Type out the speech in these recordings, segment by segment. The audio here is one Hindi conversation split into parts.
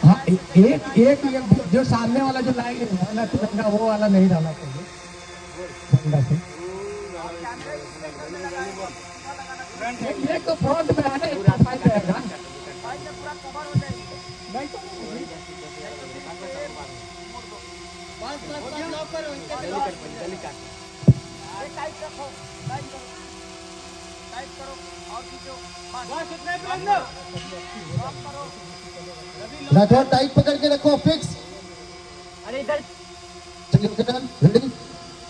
हाँ एक एक जो सामने वाला जो लाइन है ना तिरंगा वो वाला नहीं डालना चाहिए झंडा से। ये तो फ्रंट में है ना इतना फाइट रहेगा नहीं तो राठौर टाइट पकड़ के रखो फिक्स। अरे इधर चलिए रेडी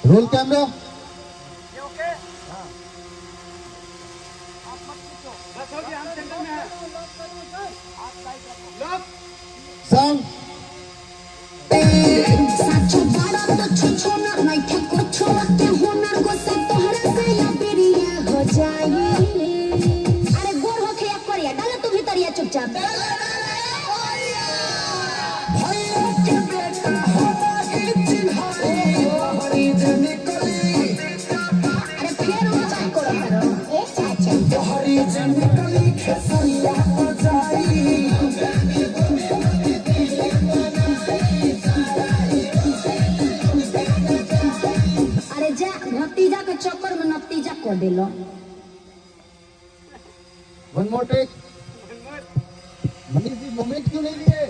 रोल कैमरा। ओके हाँ आप मत खींचो बस हो गया हम सेंटर में है आप टाइट रखो लॉक साउंड साचो बड़ा तो छुछो ना नहीं थे कुछ के हुनर को सब तोहरा से या प्रिय हो जाए। अरे गोर होके या करिया डालो तू भीतर या चुपचाप भैया के बेटा हमारी चिन्हारी हमारी जनिकली अरे फिर वो चाय को करो ए चाचा हमारी जनिकली खेसरिया हो जाई। अरे जा भतीजा के चक्कर में नतीजा कर देलो। One more take. Manish ji moment क्यों नहीं लिए?